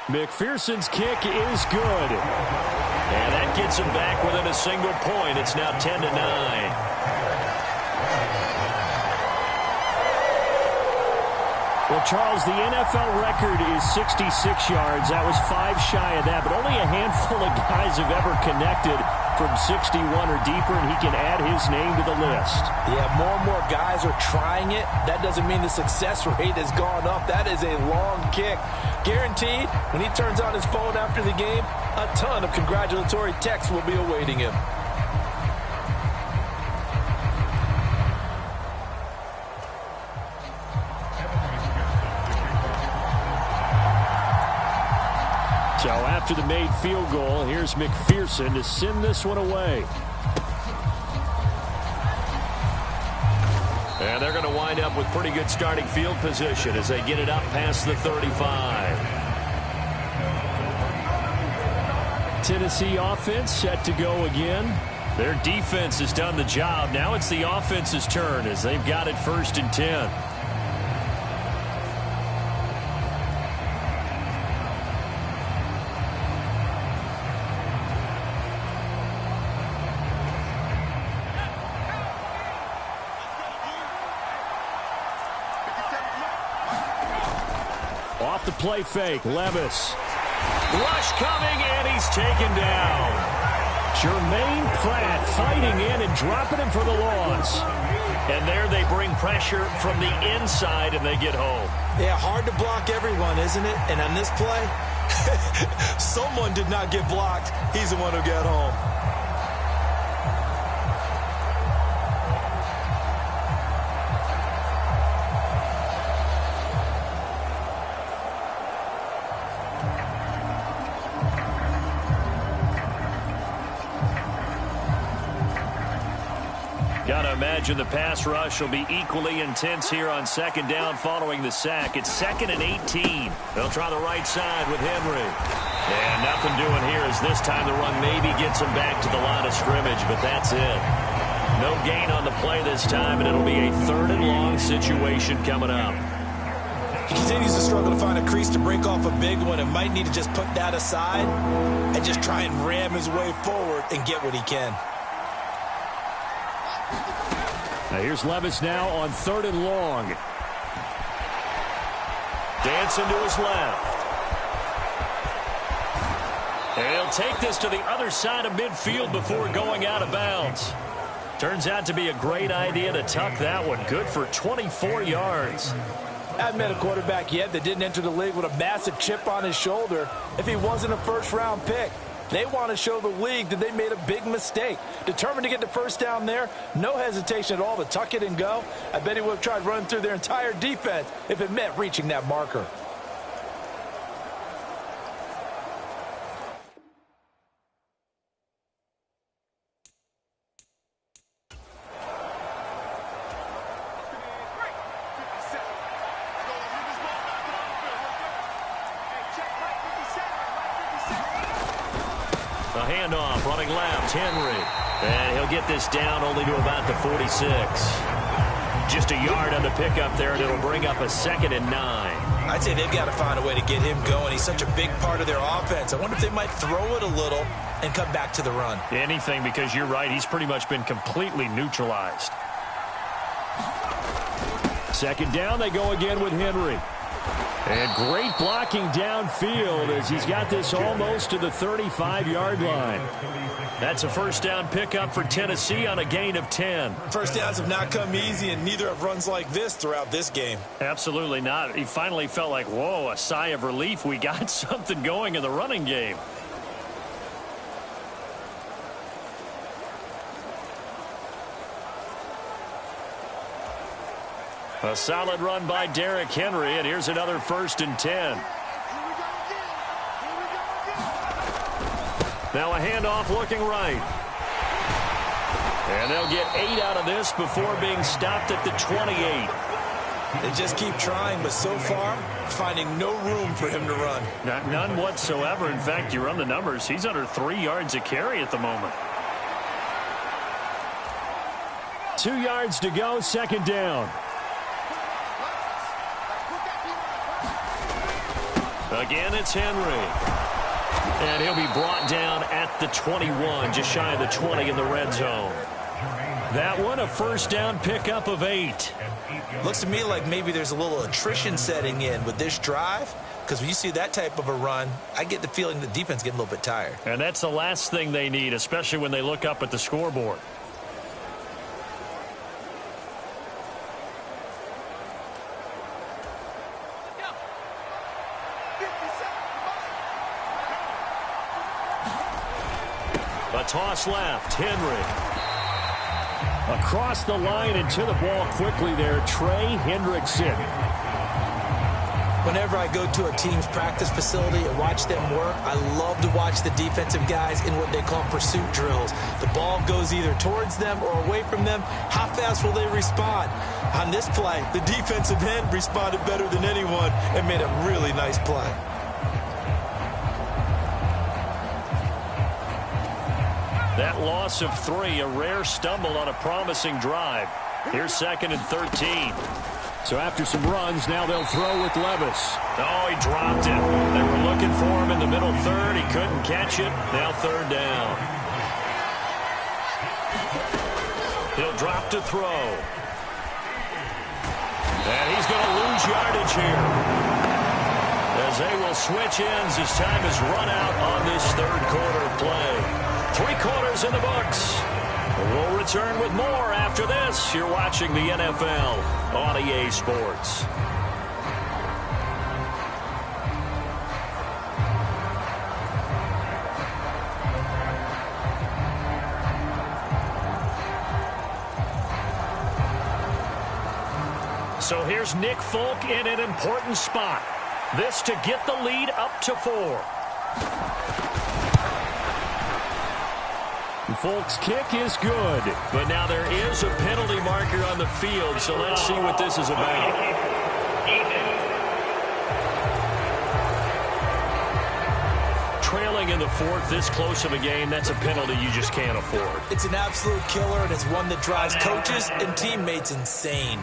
McPherson's kick is good. And that gets him back within a single point. It's now 10-9. Well, Charles, the NFL record is 66 yards. That was 5 shy of that, but only a handful of guys have ever connected from 61 or deeper, and he can add his name to the list. Yeah, more and more guys are trying it. That doesn't mean the success rate has gone up. That is a long kick. Guaranteed, when he turns on his phone after the game, a ton of congratulatory texts will be awaiting him. So after the made field goal, here's McPherson to send this one away. And they're going to wind up with pretty good starting field position as they get it up past the 35. Tennessee offense set to go again. Their defense has done the job. Now it's the offense's turn as they've got it 1st and 10. Off the play fake, Levis. Rush coming, and he's taken down. Jermaine Pratt fighting in and dropping him for the loss. And there they bring pressure from the inside, and they get home. Yeah, hard to block everyone, isn't it? And on this play, Someone did not get blocked. He's the one who got home. Gotta imagine the pass rush will be equally intense here on second down following the sack. It's 2nd and 18. They'll try the right side with Henry. And nothing doing here as this time the run maybe gets him back to the line of scrimmage, but that's it. No gain on the play this time, and it'll be a 3rd and long situation coming up. He continues to struggle to find a crease to break off a big one and might need to just put that aside and just try and ram his way forward and get what he can. Now here's Levis now on 3rd and long. Dancing to his left. And he'll take this to the other side of midfield before going out of bounds. Turns out to be a great idea to tuck that one. Good for 24 yards. I haven't met a quarterback yet that didn't enter the league with a massive chip on his shoulder if he wasn't a first-round pick. They want to show the league that they made a big mistake. Determined to get the first down there, no hesitation at all to tuck it and go. I bet he would have tried running through their entire defense if it meant reaching that marker. A handoff, running left, Henry. And he'll get this down only to about the 46. Just a yard on the pickup there, and it'll bring up a 2nd and 9. I'd say they've got to find a way to get him going. He's such a big part of their offense. I wonder if they might throw it a little and come back to the run. Anything, because you're right, he's pretty much been completely neutralized. 2nd down, they go again with Henry. And great blocking downfield as he's got this almost to the 35-yard line. That's a first down pickup for Tennessee on a gain of 10. First downs have not come easy, and neither have runs like this throughout this game. Absolutely not. He finally felt like, whoa, a sigh of relief. We got something going in the running game. A solid run by Derrick Henry, and here's another 1st and 10. Now a handoff looking right. And they'll get 8 out of this before being stopped at the 28. They just keep trying, but so far, finding no room for him to run. None whatsoever. In fact, you run the numbers, he's under 3 yards a carry at the moment. 2 yards to go, 2nd down. Again, it's Henry. And he'll be brought down at the 21, just shy of the 20 in the red zone. That one, a first down pickup of 8. Looks to me like maybe there's a little attrition setting in with this drive, because when you see that type of a run, I get the feeling the defense getting a little bit tired. And that's the last thing they need, especially when they look up at the scoreboard. A toss left, Henry. Across the line and to the ball quickly there, Trey Hendrickson. Whenever I go to a team's practice facility and watch them work, I love to watch the defensive guys in what they call pursuit drills. The ball goes either towards them or away from them. How fast will they respond? On this play, the defensive end responded better than anyone and made a really nice play. That loss of 3, a rare stumble on a promising drive. Here's 2nd and 13. So after some runs, now they'll throw with Levis. Oh, he dropped it. They were looking for him in the middle third. He couldn't catch it. Now 3rd down. He'll drop to throw. And he's going to lose yardage here, as they will switch ends as time is run out on this 3rd quarter of play. 3 quarters in the books. We'll return with more after this. You're watching the NFL on EA Sports. So here's Nick Folk in an important spot. This to get the lead up to 4. Folk's kick is good. But now there is a penalty marker on the field, so let's see what this is about. Trailing in the 4th, this close of a game, that's a penalty you just can't afford. It's an absolute killer, and it's one that drives coaches and teammates insane.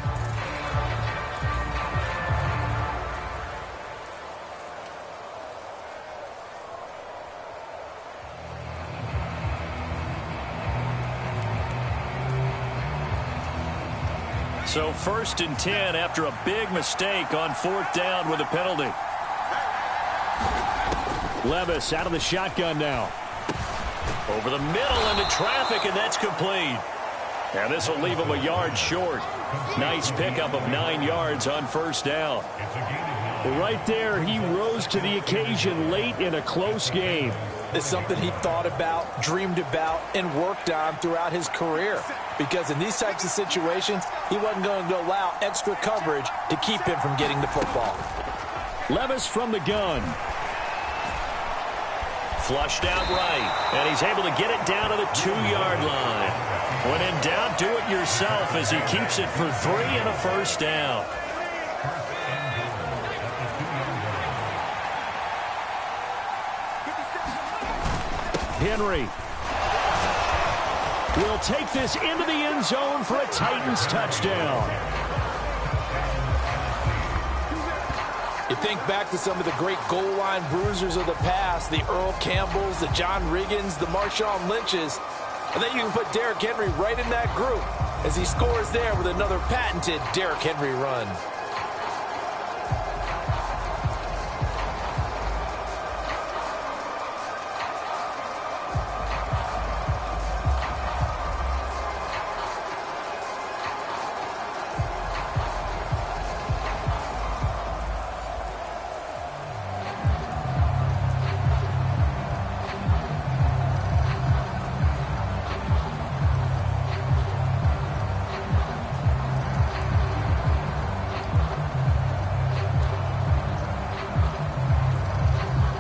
So 1st and 10 after a big mistake on 4th down with a penalty. Levis out of the shotgun now. Over the middle into traffic, and that's complete. And this will leave him a yard short. Nice pickup of 9 yards on 1st down. Well, right there, he rose to the occasion late in a close game. It's something he thought about, dreamed about, and worked on throughout his career. Because in these types of situations, he wasn't going to allow extra coverage to keep him from getting the football. Levis from the gun. Flushed out right, and he's able to get it down to the 2-yard line. When in doubt, do it yourself as he keeps it for 3 and a 1st down. Henry will take this into the end zone for a Titans touchdown. You think back to some of the great goal line bruisers of the past, the Earl Campbells, the John Riggins, the Marshawn Lynches. And then you can put Derrick Henry right in that group as he scores there with another patented Derrick Henry run.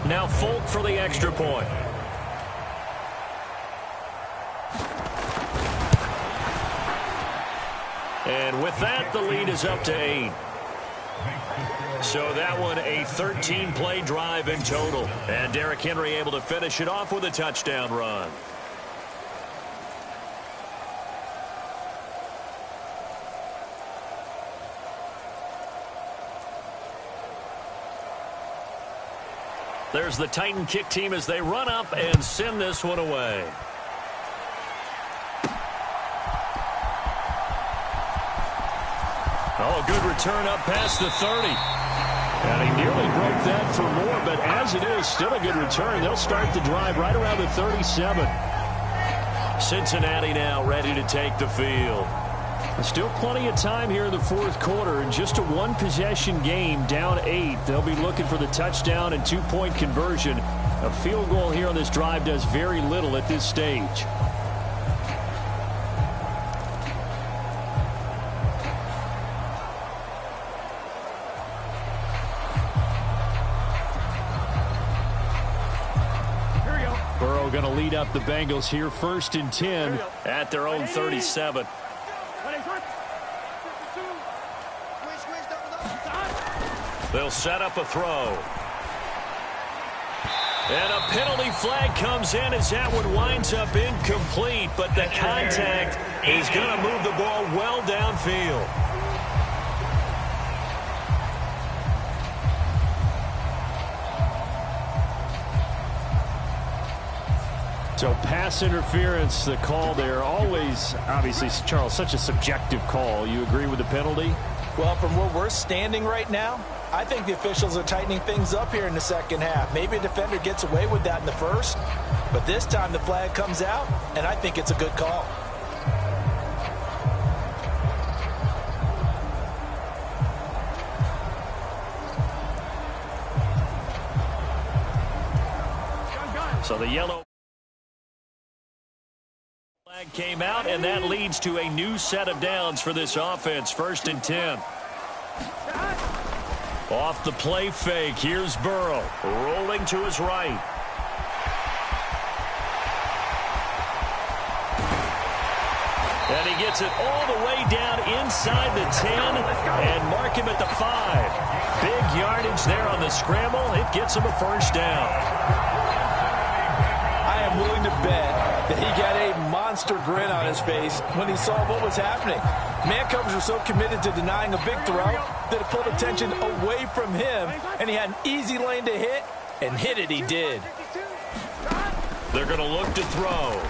Now Folk for the extra point. And with that, the lead is up to 8. So that one a 13-play drive in total. And Derrick Henry able to finish it off with a touchdown run. There's the Titan kick team as they run up and send this one away. Oh, good return up past the 30. And he nearly broke that for more, but as it is, still a good return. They'll start the drive right around the 37. Cincinnati now ready to take the field. Still plenty of time here in the 4th quarter, and just a one-possession game, down 8. They'll be looking for the touchdown and 2-point conversion. A field goal here on this drive does very little at this stage. Burrow going to lead up the Bengals here, 1st and 10 at their own 37. They'll set up a throw. And a penalty flag comes in as that one winds up incomplete, but the contact is going to move the ball well downfield. So pass interference, the call there, always, obviously, Charles, such a subjective call. You agree with the penalty? Well, from where we're standing right now, I think the officials are tightening things up here in the second half. Maybe a defender gets away with that in the first, but this time the flag comes out, and I think it's a good call. So the yellow flag came out, and that leads to a new set of downs for this offense. 1st and 10. Off the play fake, here's Burrow, rolling to his right. And he gets it all the way down inside the 10 and mark him at the 5. Big yardage there on the scramble. It gets him a first down. I am willing to bet that he got a monster grin on his face when he saw what was happening. Man coverage was so committed to denying a big throw that it pulled attention away from him, and he had an easy lane to hit, and hit it he did. They're going to look to throw.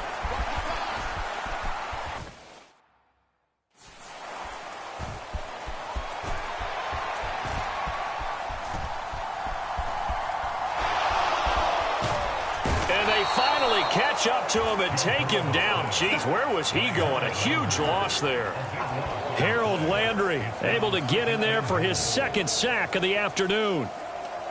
Finally catch up to him and take him down. Jeez, where was he going? A huge loss there. Harold Landry able to get in there for his second sack of the afternoon.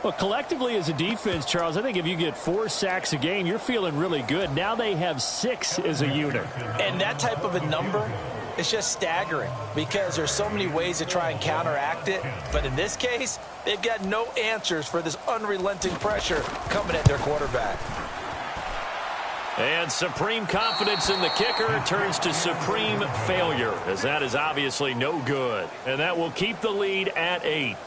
Well, collectively as a defense, Charles, I think if you get 4 sacks a game, you're feeling really good. Now they have 6 as a unit. And that type of a number is just staggering because there's so many ways to try and counteract it. But in this case, they've got no answers for this unrelenting pressure coming at their quarterback. And supreme confidence in the kicker turns to supreme failure, as that is obviously no good. And that will keep the lead at 8.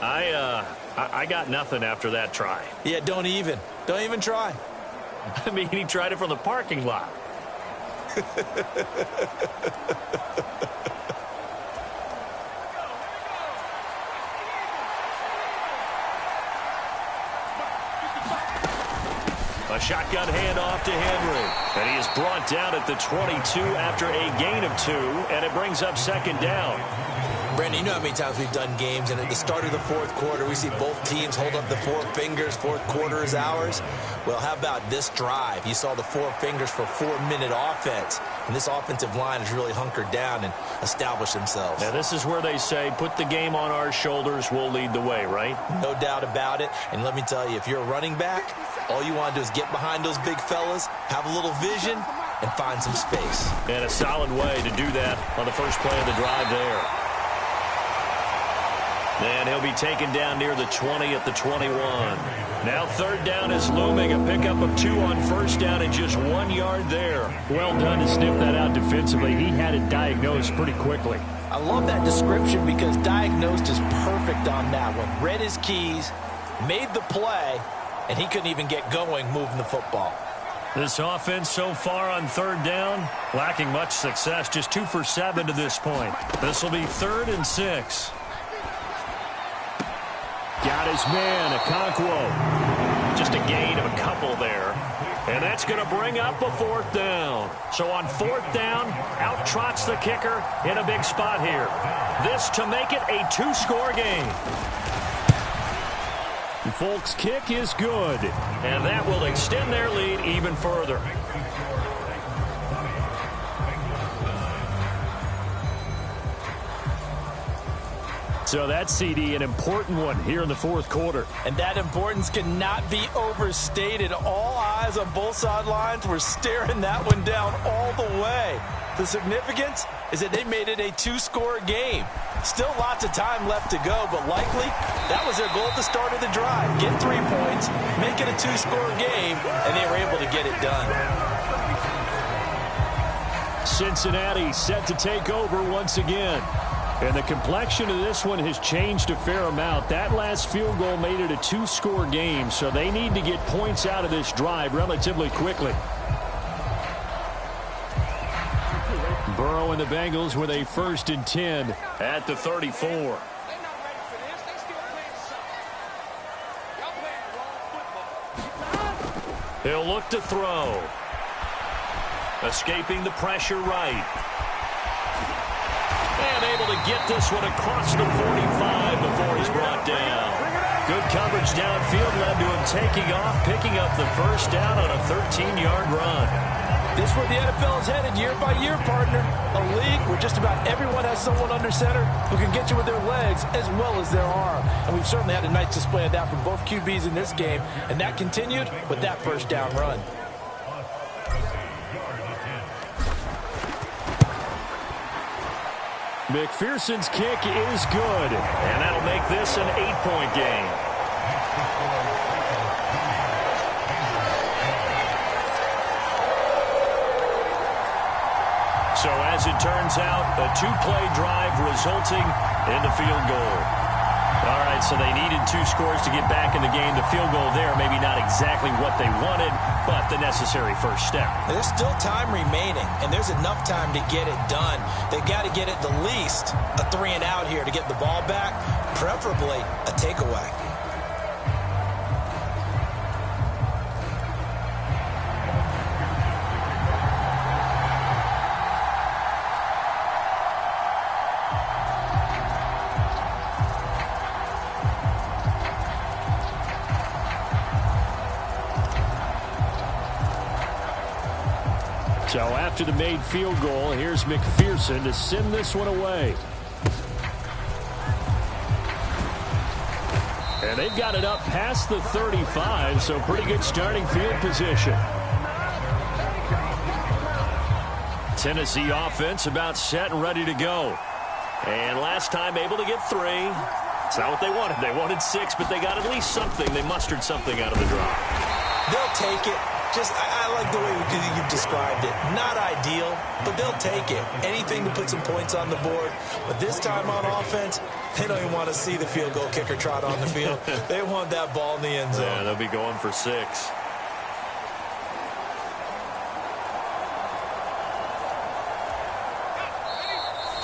I got nothing after that try. Yeah, don't even try. I mean, he tried it from the parking lot. A shotgun handoff to Henry. And he is brought down at the 22 after a gain of 2, and it brings up second down. Brandon, you know how many times we've done games, and at the start of the fourth quarter, we see both teams hold up the 4 fingers, fourth quarter is ours. Well, how about this drive? You saw the 4 fingers for 4-minute offense, and this offensive line has really hunkered down and established themselves. Now, this is where they say, put the game on our shoulders, we'll lead the way, right? No doubt about it, and let me tell you, if you're a running back, all you want to do is get behind those big fellas, have a little vision, and find some space. And a solid way to do that on the first play of the drive there. And he'll be taken down near the 20 at the 21. Now third down is looming. A pickup of 2 on first down and just 1 yard there. Well done to sniff that out defensively. He had it diagnosed pretty quickly. I love that description because diagnosed is perfect on that one. Read his keys, made the play, and he couldn't even get going moving the football. This offense so far on third down, lacking much success. Just 2 for 7 to this point. This will be 3rd and 6. Got his man, Okonkwo. Just a gain of a couple there. And that's going to bring up a 4th down. So on 4th down, out trots the kicker in a big spot here. This to make it a 2-score game. Folk's kick is good. And that will extend their lead even further. So that CD, an important one here in the fourth quarter. And that importance cannot be overstated. All eyes on both sidelines were staring that one down all the way. The significance is that they made it a 2-score game. Still lots of time left to go, but likely that was their goal at the start of the drive. Get 3 points, make it a 2-score game, and they were able to get it done. Cincinnati set to take over once again. And the complexion of this one has changed a fair amount. That last field goal made it a 2-score game, so they need to get points out of this drive relatively quickly. Burrow and the Bengals with a 1st and 10 at the 34. He'll look to throw. Escaping the pressure right. And able to get this one across the 45 before he's brought down. Good coverage downfield led to him taking off, picking up the 1st down on a 13-yard run. This is where the NFL is headed year by year, partner. A league where just about everyone has someone under center who can get you with their legs as well as their arm. And we've certainly had a nice display of that from both QBs in this game. And that continued with that first down run. McPherson's kick is good. And that'll make this an 8-point game. So as it turns out, a 2-play drive resulting in the field goal. All right, so they needed 2 scores to get back in the game. The field goal there, maybe not exactly what they wanted, but the necessary first step. There's still time remaining, and there's enough time to get it done. They've got to get at the least a 3-and-out here to get the ball back, preferably a takeaway. So after the made field goal, here's McPherson to send this one away. And they've got it up past the 35, so pretty good starting field position. Tennessee offense about set and ready to go. And last time able to get 3. It's not what they wanted. They wanted 6, but they got at least something. They mustered something out of the drive. They'll take it. I like the way you've described it. Not ideal, but they'll take it. Anything to put some points on the board. But this time on offense, they don't even want to see the field goal kicker trot on the field. They want that ball in the end zone. Yeah, they'll be going for 6.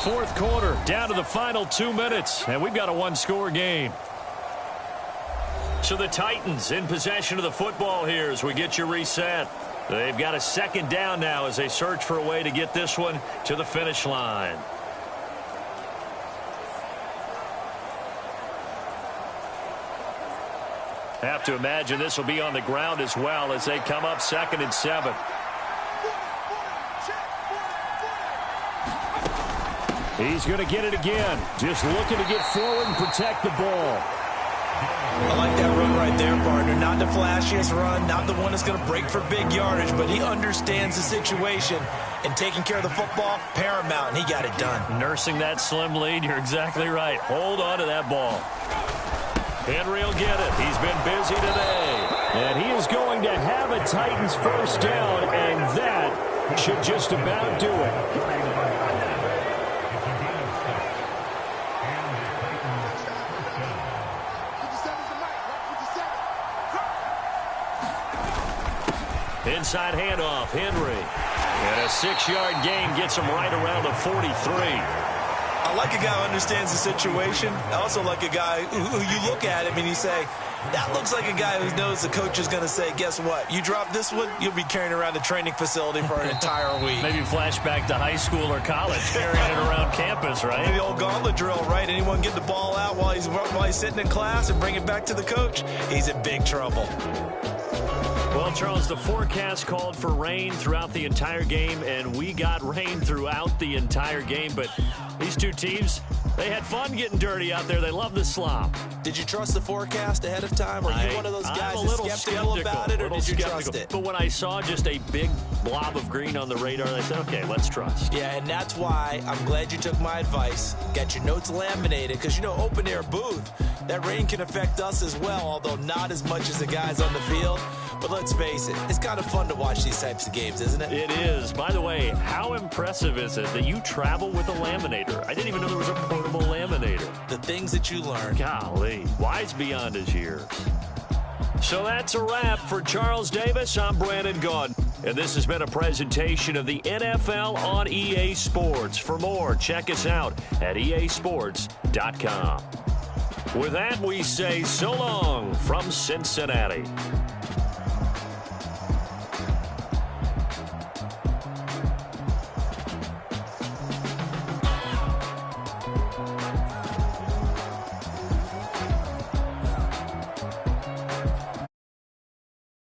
Fourth quarter, down to the final 2 minutes, and we've got a 1-score game. So the Titans in possession of the football here as we get you reset. They've got a 2nd down now as they search for a way to get this one to the finish line. Have to imagine this will be on the ground as well as they come up 2nd and 7. He's going to get it again. Just looking to get forward and protect the ball. I like that run right there, partner. Not the flashiest run, not the one that's going to break for big yardage, but he understands the situation, and taking care of the football, paramount, and he got it done. Nursing that slim lead, you're exactly right. Hold on to that ball. Henry will get it. He's been busy today. And he is going to have a Titans first down, and that should just about do it. Inside handoff, Henry. And a 6-yard gain gets him right around the 43. I like a guy who understands the situation. I also like a guy who you look at him and you say, that looks like a guy who knows the coach is going to say, guess what? You drop this one, you'll be carrying around the training facility for an entire week. Maybe flashback to high school or college, carrying it around campus, right? The old gauntlet drill, right? Anyone get the ball out while he's sitting in class and bring it back to the coach? He's in big trouble. Well, Charles, the forecast called for rain throughout the entire game, and we got rain throughout the entire game. But these two teams, they had fun getting dirty out there. They love the slop. Did you trust the forecast ahead of time? Are you one of those guys that's skeptical about it, or did you trust it? But when I saw just a big blob of green on the radar, I said, okay, let's trust. Yeah, and that's why I'm glad you took my advice. Got your notes laminated, because, you know, open-air booth, that rain can affect us as well, although not as much as the guys on the field. But let's face it, it's kind of fun to watch these types of games, isn't it? It is. By the way, how impressive is it that you travel with a laminator? I didn't even know there was a portable laminator. The things that you learn. Golly, wise beyond his years. So that's a wrap for Charles Davis. I'm Brandon Gaudin, and this has been a presentation of the NFL on EA Sports. For more, check us out at easports.com. With that, we say so long from Cincinnati.